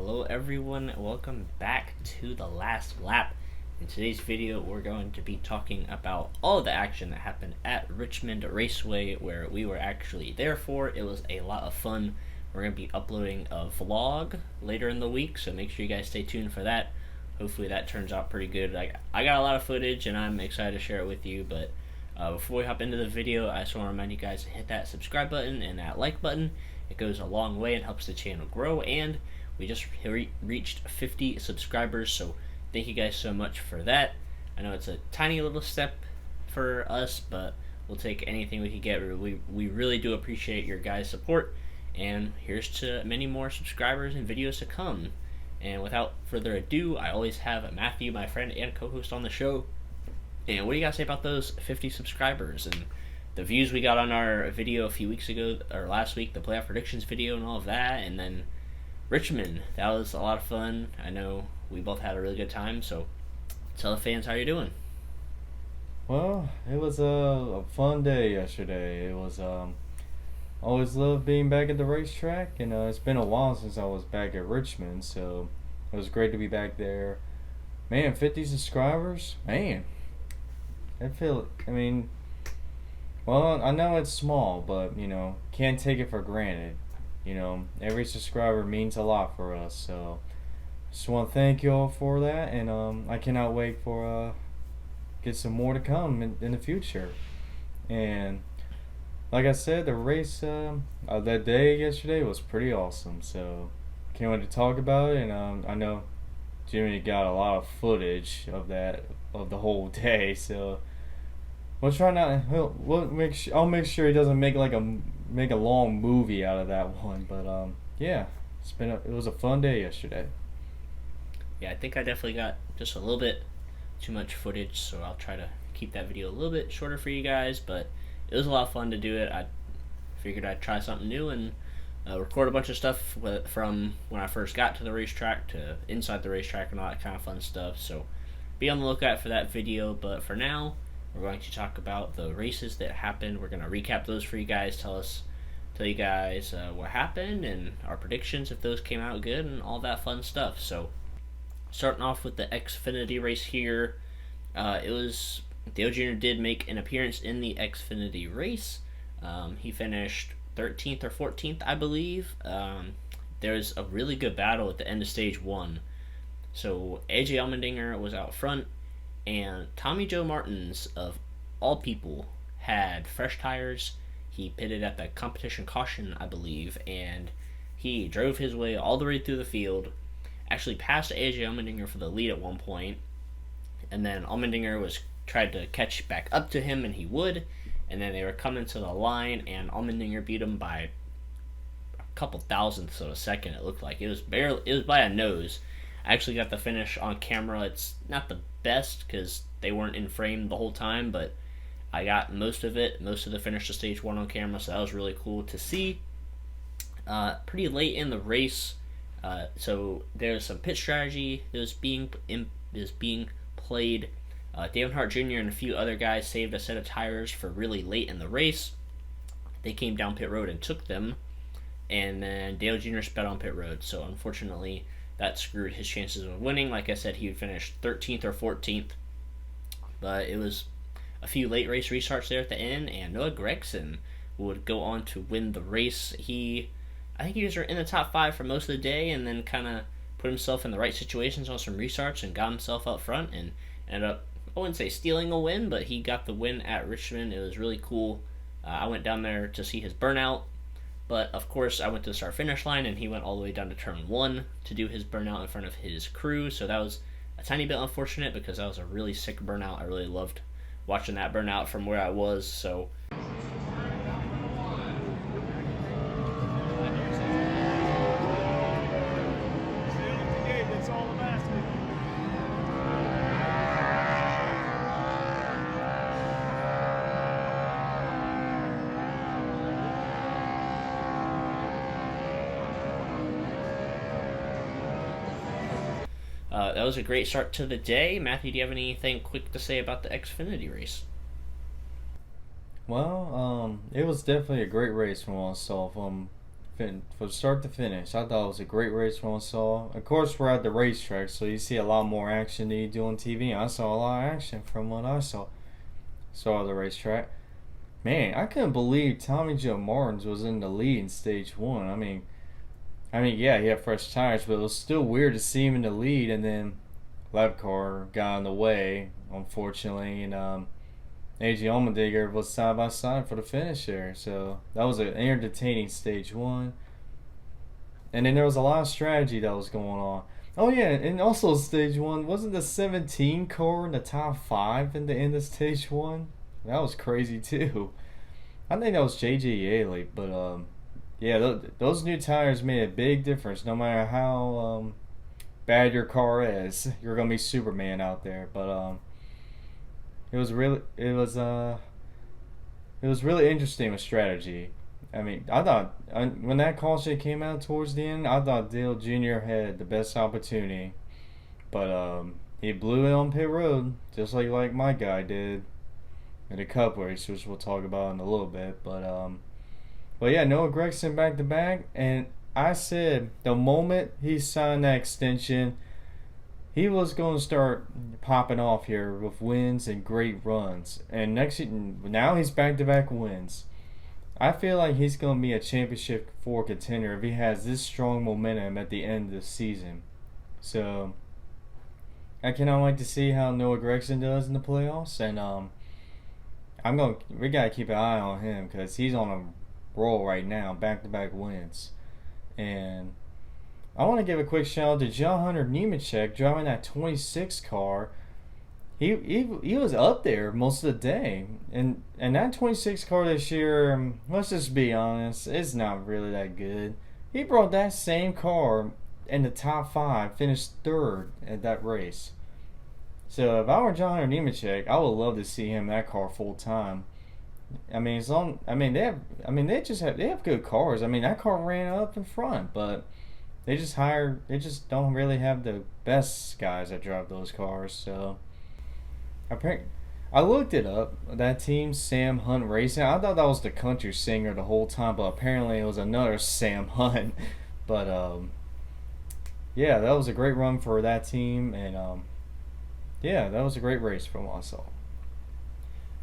Hello everyone, welcome back to the last lap. In today's video we're going to be talking about all the action that happened at Richmond Raceway, where we were actually there for. It was a lot of fun. We're going to be uploading a vlog later in the week, so make sure you guys stay tuned for that. Hopefully that turns out pretty good. I got a lot of footage and I'm excited to share it with you, but before we hop into the video, I just want to remind you guys to hit that subscribe button and that like button. It goes a long way and helps the channel grow, and we just reached 50 subscribers, so thank you guys so much for that. I know it's a tiny little step for us, but we'll take anything we can get. We really do appreciate your guys' support, and here's to many more subscribers and videos to come. And without further ado, I always have Matthew, my friend and co-host, on the show. And what do you guys say about those 50 subscribers and the views we got on our video a few weeks ago, or last week, the playoff predictions video and all of that? And then Richmond, that was a lot of fun. I know we both had a really good time, so tell the fans how you're doing. Well, it was a fun day yesterday. It was always loved being back at the racetrack, and it's been a while since I was back at Richmond, so it was great to be back there. Man, 50 subscribers, man. Well, I know it's small, but can't take it for granted. Every subscriber means a lot for us, so just want to thank you all for that, and I cannot wait for get some more to come in the future. And like I said, the race that day yesterday was pretty awesome, so can't wait to talk about it. And I know Jimmy got a lot of footage of the whole day, so we'll try not. I'll make sure he doesn't make a long movie out of that one. But yeah, it was a fun day yesterday. Yeah, I think I definitely got just a little bit too much footage, so I'll try to keep that video a little bit shorter for you guys. But it was a lot of fun to do it. I figured I'd try something new and record a bunch of stuff from when I first got to the racetrack to inside the racetrack and all that kind of fun stuff. So be on the lookout for that video. But for now, we're going to talk about the races that happened. We're going to recap those for you guys, tell you guys what happened and our predictions if those came out good and all that fun stuff. So starting off with the Xfinity race here, Dale Jr. did make an appearance in the Xfinity race. He finished 13th or 14th, I believe. There's a really good battle at the end of stage 1. So AJ Allmendinger was out front, and Tommy Joe Martins, of all people, had fresh tires. He pitted at the competition caution, I believe, and he drove his way all the way through the field, actually passed AJ Allmendinger for the lead at one point, and then Allmendinger tried to catch back up to him, and he would, and then they were coming to the line, and Allmendinger beat him by a couple thousandths of a second. It looked like it was by a nose. I actually got the finish on camera. It's not the best because they weren't in frame the whole time, but I got most of the finish to stage 1 on camera, so that was really cool to see. Pretty late in the race, so there's some pit strategy that was being played. Dale Earnhardt Jr. and a few other guys saved a set of tires for really late in the race. They came down pit road and took them, and then Dale Jr. sped on pit road, so unfortunately that screwed his chances of winning. Like I said, he would finish 13th or 14th, but it was a few late race restarts there at the end, and Noah Gragson would go on to win the race. I think he was in the top 5 for most of the day, and then kind of put himself in the right situations on some restarts and got himself up front and ended up, I wouldn't say stealing a win, but he got the win at Richmond. It was really cool. I went down there to see his burnout, but of course I went to the start-finish line, and he went all the way down to turn 1 to do his burnout in front of his crew, so that was a tiny bit unfortunate because that was a really sick burnout. I really loved watching that burnout from where I was, so that was a great start to the day. Matthew, do you have anything quick to say about the Xfinity race? Well, it was definitely a great race from what I saw from from start to finish. I thought it was a great race from what I saw. Of course, we're at the racetrack, so you see a lot more action than you do on TV. I saw a lot of action from what I saw at the racetrack. Man, I couldn't believe Tommy Joe Martins was in the lead in stage one. Yeah, he had fresh tires, but it was still weird to see him in the lead, and then lap car got in the way, unfortunately, and AJ Allmendinger was side by side for the finish there. So that was an entertaining stage one. And then there was a lot of strategy that was going on. Oh yeah, and also stage one, wasn't the 17 car in the top 5 in the end of stage one? That was crazy too. I think that was JGR-Dominated, but yeah, those new tires made a big difference. No matter how bad your car is, you're gonna be Superman out there. But it was really interesting with strategy. I thought when that caution came out towards the end, I thought Dale Jr. had the best opportunity, but he blew it on pit road just like my guy did in the Cup race, which we'll talk about in a little bit. But yeah, Noah Gragson back to back, and I said the moment he signed that extension, he was going to start popping off here with wins and great runs. And now he's back-to-back wins. I feel like he's going to be a championship 4 contender if he has this strong momentum at the end of the season. So I cannot wait to see how Noah Gragson does in the playoffs. And we got to keep an eye on him because he's on a roll right now, back-to-back wins. And I want to give a quick shout out to John Hunter Nemechek driving that 26 car. He was up there most of the day, and that 26 car this year, let's just be honest, it's not really that good. He brought that same car in the top 5, finished 3rd at that race. So if I were John Hunter Nemechek, I would love to see him in that car full time. They have good cars. That car ran up in front, but they just don't really have the best guys that drive those cars. So I looked it up. That team, Sam Hunt Racing. I thought that was the country singer the whole time, but apparently it was another Sam Hunt. But yeah, that was a great run for that team, and yeah, that was a great race from what I saw.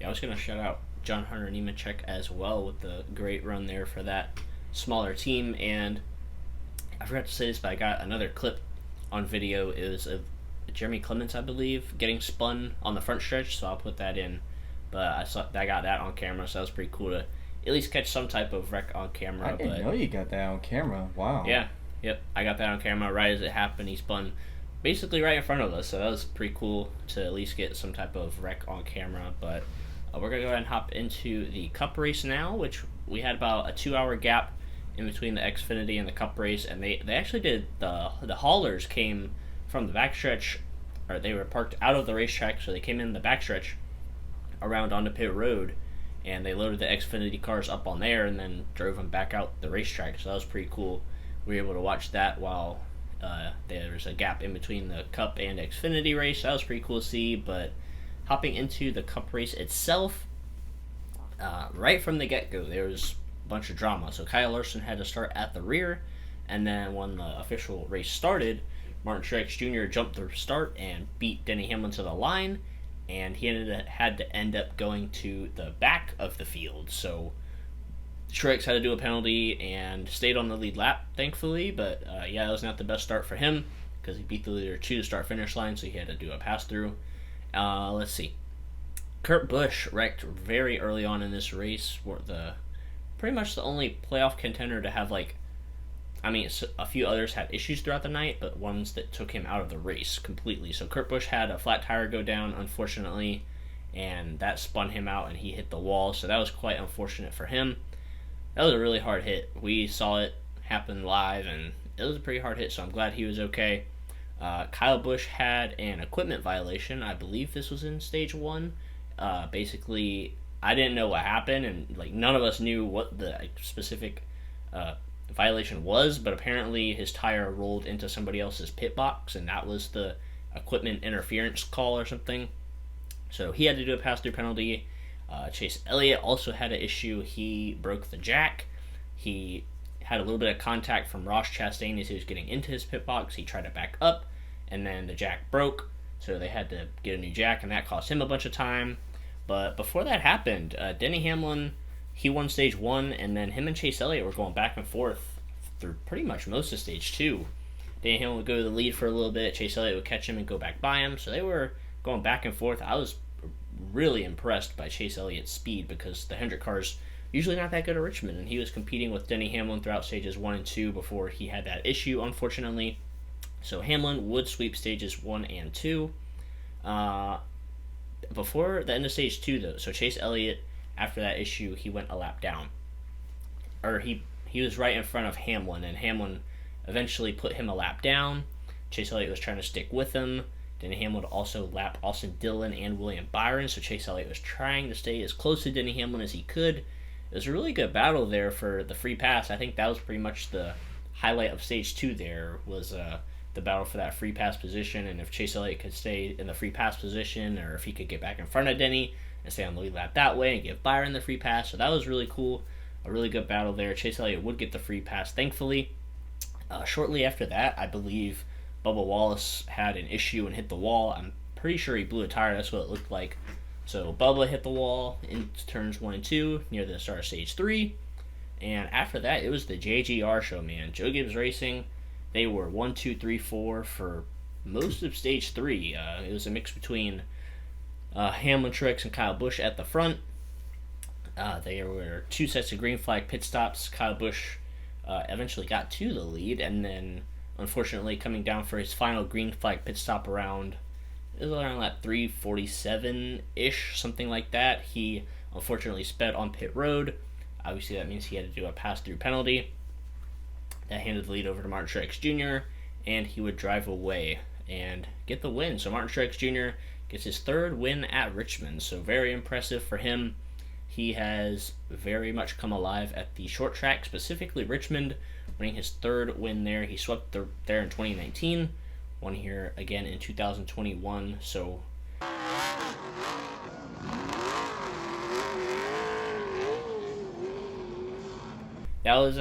Yeah, I was gonna shout out John Hunter Nemechek as well with the great run there for that smaller team. And I forgot to say this, but I got another clip on video. It was of Jeremy Clements, I believe, getting spun on the front stretch, so I'll put that in. But I got that on camera, so that was pretty cool to at least catch some type of wreck on camera. I didn't know you got that on camera. Wow. Yeah, yep, I got that on camera right as it happened. He spun basically right in front of us, so that was pretty cool to at least get some type of wreck on camera. But we're going to go ahead and hop into the Cup race now, which we had about a 2-hour gap in between the Xfinity and the Cup race, and they actually did the haulers came from the backstretch, or they were parked out of the racetrack, so they came in the backstretch around onto pit road, and they loaded the Xfinity cars up on there and then drove them back out the racetrack. So that was pretty cool. We were able to watch that while there was a gap in between the Cup and Xfinity race. That was pretty cool to see. But hopping into the Cup race itself, right from the get-go, there was a bunch of drama. So Kyle Larson had to start at the rear, and then when the official race started, Martin Truex Jr. jumped the start and beat Denny Hamlin to the line, and he had to end up going to the back of the field. So Truex had to do a penalty and stayed on the lead lap, thankfully. But yeah, it was not the best start for him because he beat the leader to the start-finish line, so he had to do a pass-through. Let's see. Kurt Busch wrecked very early on in this race. Pretty much the only playoff contender to have a few others had issues throughout the night, but ones that took him out of the race completely. So Kurt Busch had a flat tire go down, unfortunately, and that spun him out and he hit the wall. So that was quite unfortunate for him. That was a really hard hit. We saw it happen live, and it was a pretty hard hit, so I'm glad he was okay. Kyle Busch had an equipment violation. I believe this was in stage 1. Basically, I didn't know what happened, and none of us knew what the specific violation was, but apparently his tire rolled into somebody else's pit box, and that was the equipment interference call or something. So he had to do a pass-through penalty. Chase Elliott also had an issue. He broke the jack. He had a little bit of contact from Ross Chastain as he was getting into his pit box. He tried to back up, and then the jack broke, so they had to get a new jack, and that cost him a bunch of time. But before that happened, Denny Hamlin, he won stage 1, and then him and Chase Elliott were going back and forth through pretty much most of stage 2. Denny Hamlin would go to the lead for a little bit. Chase Elliott would catch him and go back by him. So they were going back and forth. I was really impressed by Chase Elliott's speed because the Hendrick car's usually not that good at Richmond, and he was competing with Denny Hamlin throughout stages 1 and 2 before he had that issue, unfortunately. So Hamlin would sweep stages 1 and 2. Before the end of stage 2, though, so Chase Elliott, after that issue, he went a lap down. Or he was right in front of Hamlin, and Hamlin eventually put him a lap down. Chase Elliott was trying to stick with him. Denny Hamlin would also lap Austin Dillon and William Byron, so Chase Elliott was trying to stay as close to Denny Hamlin as he could. It was a really good battle there for the free pass. I think that was pretty much the highlight of stage 2 there, was the battle for that free pass position, and if Chase Elliott could stay in the free pass position, or if he could get back in front of Denny and stay on the lead lap that way and give Byron the free pass. So that was really cool. A really good battle there. Chase Elliott would get the free pass, thankfully. Shortly after that, I believe Bubba Wallace had an issue and hit the wall. I'm pretty sure he blew a tire. That's what it looked like. So Bubba hit the wall in turns 1 and 2 near the start of stage 3. And after that, it was the JGR show, man. Joe Gibbs Racing, they were 1, 2, 3, 4 for most of stage 3. It was a mix between Hamlin, Truex, and Kyle Busch at the front. There were 2 sets of green flag pit stops. Kyle Busch eventually got to the lead, and then unfortunately coming down for his final green flag pit stop around, it was around lap 347-ish, something like that. He unfortunately sped on pit road. Obviously that means he had to do a pass-through penalty. That handed the lead over to Martin Truex Jr., and he would drive away and get the win. So Martin Truex Jr. gets his 3rd win at Richmond, so very impressive for him. He has very much come alive at the short track, specifically Richmond, winning his 3rd win there. He swept there in 2019, won here again in 2021. So that was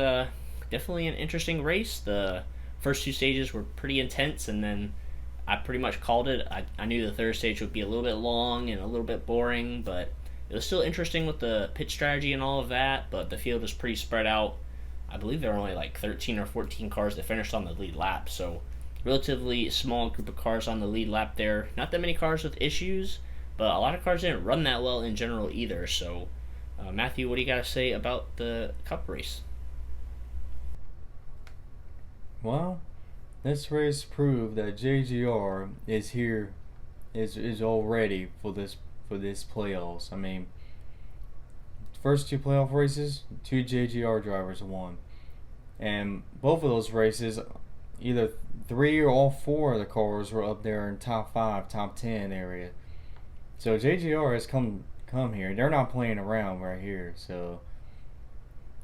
definitely an interesting race. The first 2 stages were pretty intense, and then I pretty much called it. I knew the 3rd stage would be a little bit long and a little bit boring, but it was still interesting with the pit strategy and all of that, but the field was pretty spread out. I believe there were only like 13 or 14 cars that finished on the lead lap, so relatively small group of cars on the lead lap there. Not that many cars with issues, but a lot of cars didn't run that well in general either. So, Matthew, what do you got to say about the Cup race? Well, this race proved that JGR is here, is all ready for this playoffs. I mean, first 2 playoff races, 2 JGR drivers won, and both of those races, either 3 or all 4 of the cars were up there in top 5, top 10 area. So JGR has come here. They're not playing around right here. So,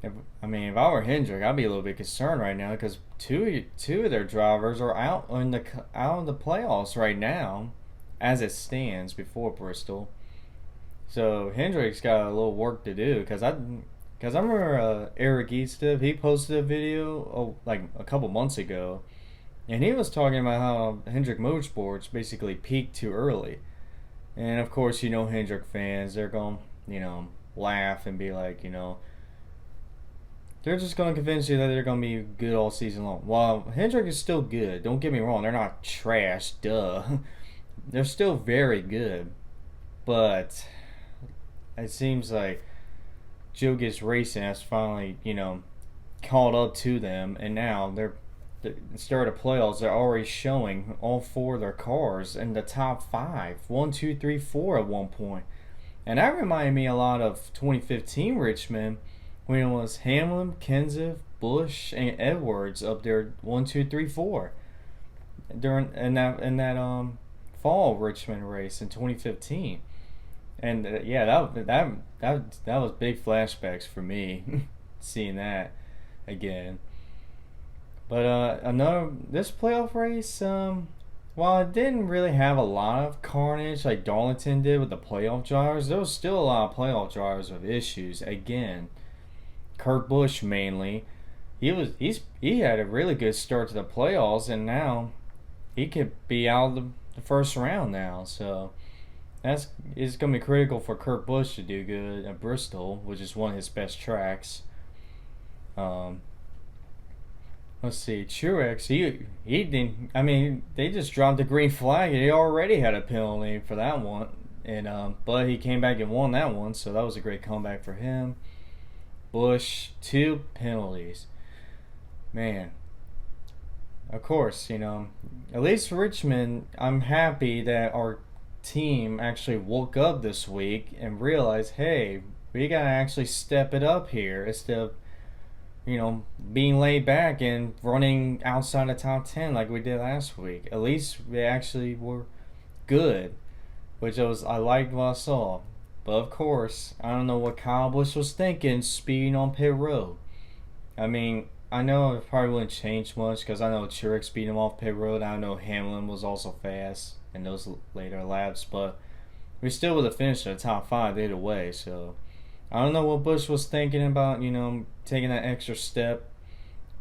if I were Hendrick, I'd be a little bit concerned right now because two of their drivers are out in the playoffs right now, as it stands before Bristol. So Hendrick's got a little work to do because I remember Eric Easton, he posted a video like a couple months ago, and he was talking about how Hendrick Motorsports basically peaked too early. And of course, Hendrick fans, they're going to laugh and be like, they're just going to convince you that they're going to be good all season long. Well, Hendrick is still good. Don't get me wrong, they're not trash, duh. They're still very good, but it seems like Joe Gibbs Racing has finally, caught up to them, and now instead of the playoffs, they're already showing all 4 of their cars in the top 5, 1, 2, 3, 4 at one point. And that reminded me a lot of 2015 Richmond, when it was Hamlin, Kenseth, Busch, and Edwards up there 1, 2, 3, 4 in that fall Richmond race in 2015. And that was big flashbacks for me seeing that again. But this playoff race, while it didn't really have a lot of carnage like Darlington did with the playoff drivers, there was still a lot of playoff drivers with issues. Again, Kurt Busch mainly. he had a really good start to the playoffs, and now he could be out of the first round now. So it's gonna be critical for Kurt Busch to do good at Bristol, which is one of his best tracks. Um, let's see, Truex. He didn't. I mean, they just dropped the green flag, and he already had a penalty for that one. And but he came back and won that one, so that was a great comeback for him. Busch, 2 penalties. Man, of course, at least Richmond, I'm happy that our team actually woke up this week and realized, hey, we gotta actually step it up here instead of, being laid back and running outside the top 10 like we did last week. At least we actually were good, which I liked what I saw. But of course, I don't know what Kyle Busch was thinking speeding on pit road. I mean, I know it probably wouldn't change much because I know Truex beat him off pit road. I know Hamlin was also fast in those later laps, but we still would have finished in the top 5 either way. So I don't know what Busch was thinking about, taking that extra step,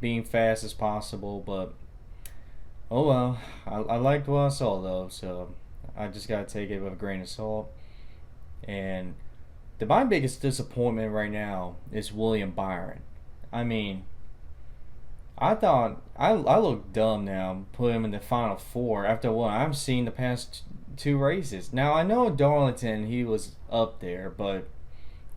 being fast as possible. But oh well, I liked what I saw though, so I just gotta take it with a grain of salt. And my biggest disappointment right now is William Byron. I mean, I thought I look dumb now putting him in the final 4 after what I've seen the past 2 races. Now I know Darlington he was up there, but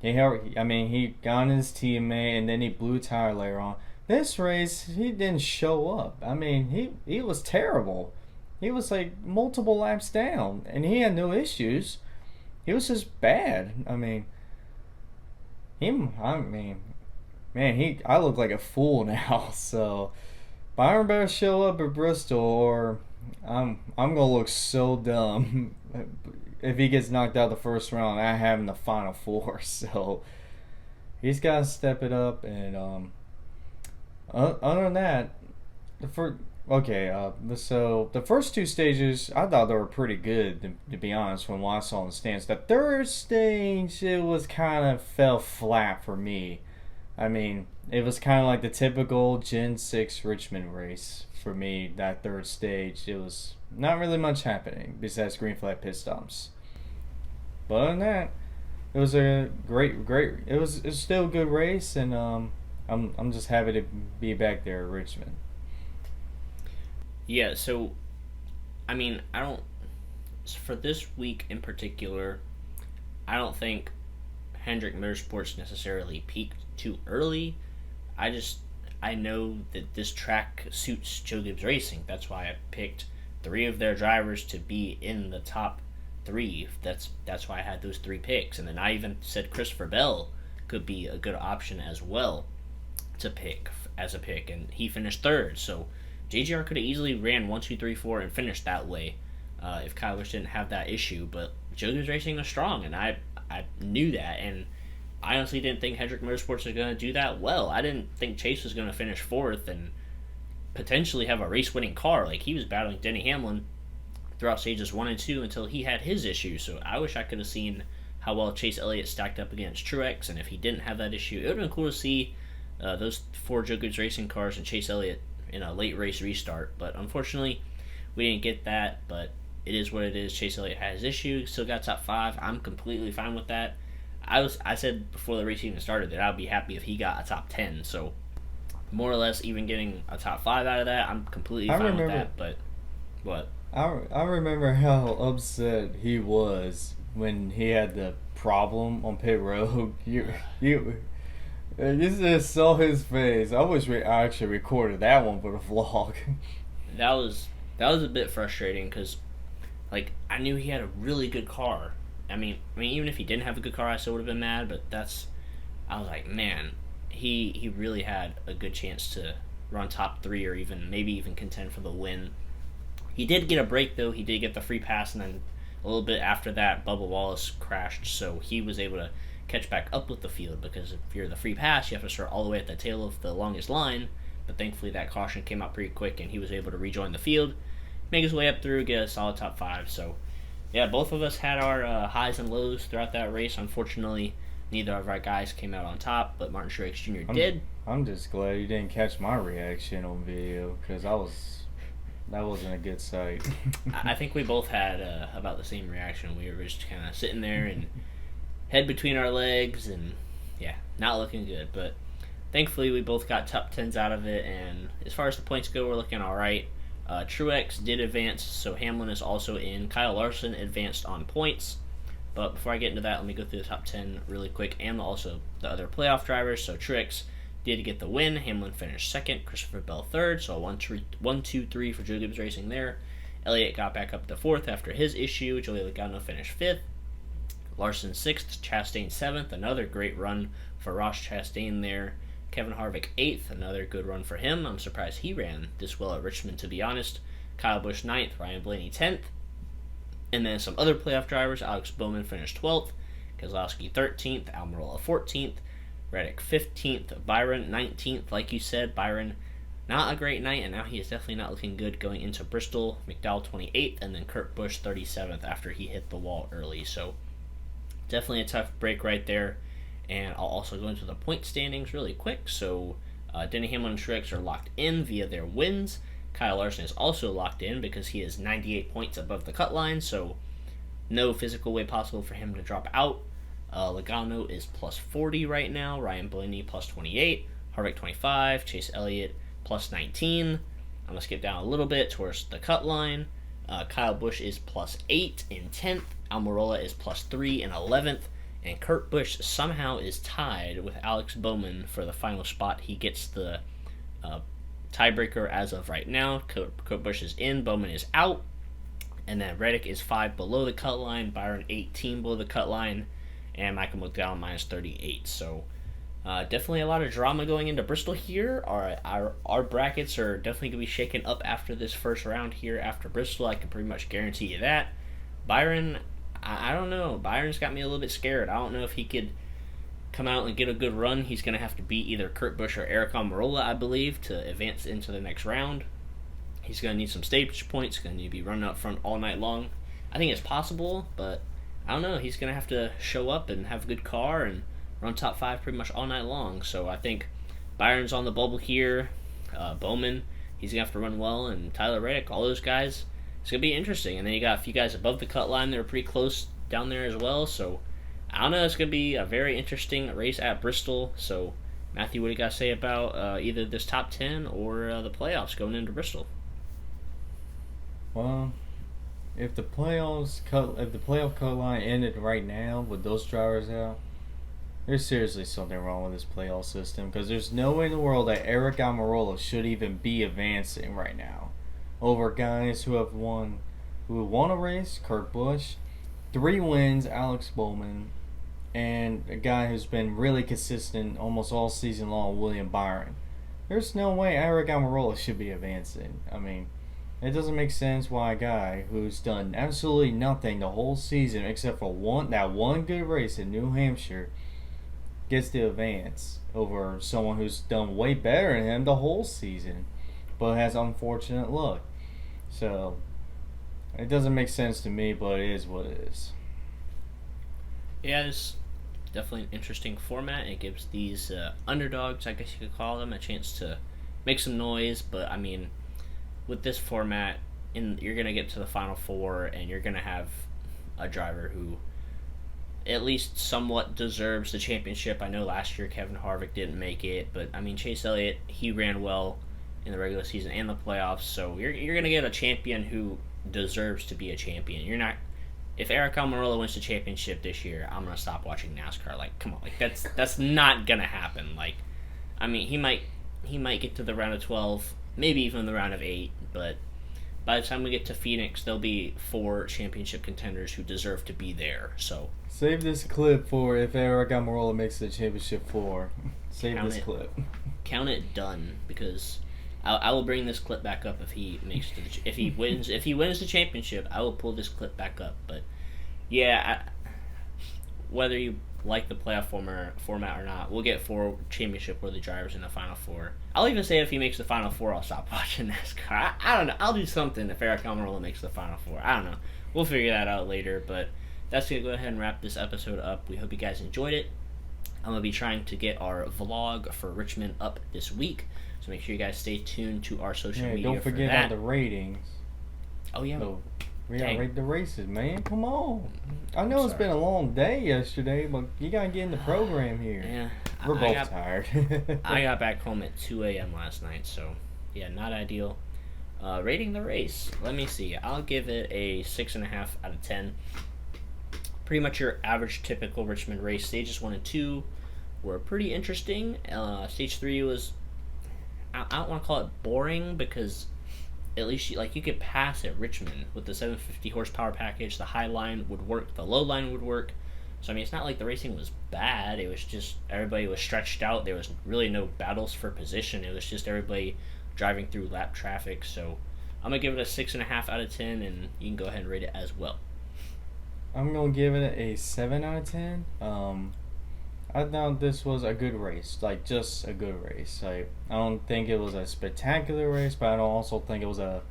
he got on his teammate and then he blew a tire later on. This race he didn't show up. I mean he was terrible. He was like multiple laps down and he had no issues. He was just bad. I look like a fool now. So Byron better show up at Bristol, or I'm gonna look so dumb if he gets knocked out the first round. I have him in the final 4. So he's gotta step it up. And other than that, so the first 2 stages, I thought they were pretty good, to be honest, from what I saw in the stands. The third stage, it was kind of fell flat for me. I mean, it was kind of like the typical Gen 6 Richmond race for me, that third stage. It was not really much happening besides green flag pit stops. But other than that, it was a it was still a good race, and I'm just happy to be back there at Richmond. Yeah, so, I mean, for this week in particular, I don't think Hendrick Motorsports necessarily peaked too early. I know that this track suits Joe Gibbs Racing. That's why I picked 3 of their drivers to be in the top 3. That's why I had those 3 picks. And then I even said Christopher Bell could be a good option as well to pick as a pick, and he finished 3rd. So JGR could have easily ran 1, 2, 3, 4 and finished that way if Kyle Busch didn't have that issue. But Joe Gibbs Racing was strong, and I knew that. And I honestly didn't think Hendrick Motorsports was going to do that well. I didn't think Chase was going to finish 4th and potentially have a race-winning car. Like, he was battling Denny Hamlin throughout stages 1 and 2 until he had his issue. So I wish I could have seen how well Chase Elliott stacked up against Truex, and if he didn't have that issue, it would have been cool to see those 4 Joe Gibbs Racing cars and Chase Elliott in a late race restart. But unfortunately, we didn't get that. But it is what it is. Chase Elliott had his issue, still got top 5. I'm completely fine with that. I said before the race even started that I'd be happy if he got a top 10. So more or less, even getting a top 5 out of that, I'm completely fine with that. But what? I remember how upset he was when he had the problem on pit road. You just saw his face. I wish I actually recorded that one for the vlog. That was a bit frustrating because, like, I knew he had a really good car. I mean, even if he didn't have a good car, I still would have been mad. But I was like, man, he really had a good chance to run top 3 or maybe even contend for the win. He did get a break though. He did get the free pass, and then a little bit after that, Bubba Wallace crashed, so he was able to catch back up with the field, because if you're the free pass, you have to start all the way at the tail of the longest line. But thankfully that caution came out pretty quick, and he was able to rejoin the field, make his way up through, get a solid top 5. So yeah, both of us had our highs and lows throughout that race. Unfortunately, neither of our guys came out on top, but Martin Truex Jr. did. I'm just glad you didn't catch my reaction on video, because that wasn't a good sight. I think we both had about the same reaction. We were just kind of sitting there and head between our legs, and yeah, not looking good. But thankfully, we both got top 10s out of it, and as far as the points go, we're looking all right. Truex did advance, so Hamlin is also in. Kyle Larson advanced on points. But before I get into that, let me go through the top 10 really quick, and also the other playoff drivers. So Truex did get the win. Hamlin finished second. Christopher Bell third. So 1-2-3 for Joe Gibbs Racing there. Elliott got back up to fourth after his issue. Joey Logano finished fifth. Larson sixth. Chastain seventh. Another great run for Ross Chastain there. Kevin Harvick eighth. Another good run for him. I'm surprised he ran this well at Richmond, to be honest. Kyle Busch ninth. Ryan Blaney 10th. And then some other playoff drivers. Alex Bowman finished 12th. Keselowski 13th. Almirola 14th. Reddick 15th. Byron 19th. Like you said, Byron, not a great night, and now he is definitely not looking good going into Bristol. McDowell 28th, and then Kurt Busch 37th after he hit the wall early. So definitely a tough break right there. And I'll also go into the point standings really quick. So Denny Hamlin and Truex are locked in via their wins. Kyle Larson is also locked in because he is 98 points above the cut line, so no physical way possible for him to drop out. Logano is plus 40 right now. Ryan Blaney plus 28. Harvick 25. Chase Elliott plus 19. I'm going to skip down a little bit towards the cut line. Kyle Busch is plus 8 in 10th. Almirola is plus 3 in 11th. And Kurt Busch somehow is tied with Alex Bowman for the final spot. He gets the tiebreaker as of right now. Kurt Busch is in. Bowman is out. And then Reddick is 5 below the cut line. Byron 18 below the cut line. And Michael McDowell minus 38. So definitely a lot of drama going into Bristol here. Our brackets are definitely going to be shaken up after this first round here after Bristol. I can pretty much guarantee you that. Byron, I don't know. Byron's got me a little bit scared. I don't know if he could come out and get a good run. He's going to have to beat either Kurt Busch or Eric Almirola, I believe, to advance into the next round. He's going to need some stage points. He's going to need to be running up front all night long. I think it's possible, but I don't know. He's going to have to show up and have a good car and run top 5 pretty much all night long. So I think Byron's on the bubble here. Bowman, he's going to have to run well. And Tyler Reddick, all those guys, it's going to be interesting. And then you got a few guys above the cut line that are pretty close down there as well. So I don't know. It's going to be a very interesting race at Bristol. So Matthew, what do you got to say about either this top 10 or the playoffs going into Bristol? Well, if the playoff cut line ended right now with those drivers out, there's seriously something wrong with this playoff system, because there's no way in the world that Eric Almirola should even be advancing right now over guys who won a race. Kurt Busch, 3 wins, Alex Bowman, and a guy who's been really consistent almost all season long, William Byron. There's no way Eric Almirola should be advancing. I mean, it doesn't make sense why a guy who's done absolutely nothing the whole season except for that one good race in New Hampshire gets to advance over someone who's done way better than him the whole season but has unfortunate luck. So it doesn't make sense to me, but it is what it is. Yeah, it's definitely an interesting format. It gives these underdogs, I guess you could call them, a chance to make some noise. But I mean, with this format, you're going to get to the Final Four, and you're going to have a driver who at least somewhat deserves the championship. I know last year Kevin Harvick didn't make it, but I mean, Chase Elliott, he ran well in the regular season and the playoffs, so you're going to get a champion who deserves to be a champion. You're not. If Eric Almirola wins the championship this year, I'm going to stop watching NASCAR. Like, come on, like that's not going to happen. Like, I mean, he might get to the round of 12, maybe even the round of 8, but by the time we get to Phoenix, there'll be 4 championship contenders who deserve to be there. So save this clip for if Eric Almirola makes the championship 4. Save this clip. Count it done, because I will bring this clip back up if he wins the championship. I will pull this clip back up. But yeah, whether you like the playoff format or not, we'll get 4 championship-worthy drivers in the Final Four. I'll even say if he makes the Final Four, I'll stop watching NASCAR. I don't know. I'll do something if Eric Almirola makes the Final Four. I don't know. We'll figure that out later, but that's going to go ahead and wrap this episode up. We hope you guys enjoyed it. I'm going to be trying to get our vlog for Richmond up this week. So make sure you guys stay tuned to our social media. Don't forget about the ratings. Oh, yeah. So, we gotta rate the races, man. Come on. I know it's been a long day yesterday, but you gotta get in the program here. Yeah. We're both tired. I got back home at 2 a.m. last night, so yeah, not ideal. Rating the race. Let me see. I'll give it a 6.5 out of 10. Pretty much your average typical Richmond race. Stages 1 and 2 were pretty interesting. Stage 3 was, I don't want to call it boring, because at least you could pass at Richmond with the 750 horsepower package. The high line would work, the low line would work. So I mean, it's not like the racing was bad. It was just everybody was stretched out. There was really no battles for position. It was just everybody driving through lap traffic. So I'm gonna give it a 6.5 out of 10, and you can go ahead and rate it as well. I'm gonna give it a 7 out of 10. I thought this was a good race, like just a good race. Like, I don't think it was a spectacular race, but I don't also think it was a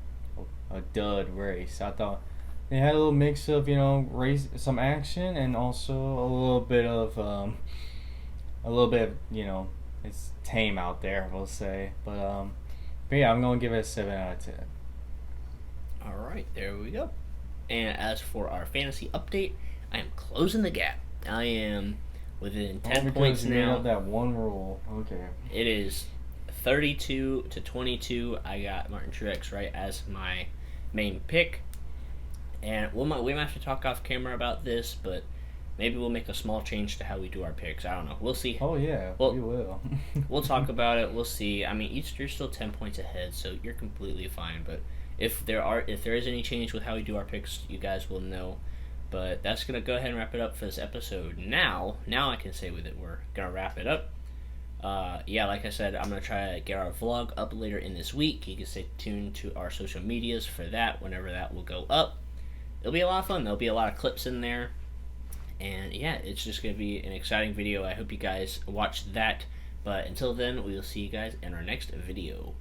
dud race. I thought they had a little mix of, race, some action, and also a little bit of it's tame out there, we'll say. But yeah, I'm gonna give it a 7 out of 10. All right, there we go. And as for our fantasy update, I am closing the gap. I am within 10 points now. You made up that one rule. Okay. It is 32 to 22. I got Martin Truex right as my main pick. And we might have to talk off camera about this, but maybe we'll make a small change to how we do our picks. I don't know. We'll see. Oh, yeah. We will. We'll talk about it. We'll see. I mean, you're still 10 points ahead, so you're completely fine. But if there is any change with how we do our picks, you guys will know. But that's going to go ahead and wrap it up for this episode. Now I can say with it, we're going to wrap it up. Like I said, I'm going to try to get our vlog up later in this week. You can stay tuned to our social medias for that whenever that will go up. It'll be a lot of fun. There'll be a lot of clips in there. And yeah, it's just going to be an exciting video. I hope you guys watch that. But until then, we will see you guys in our next video.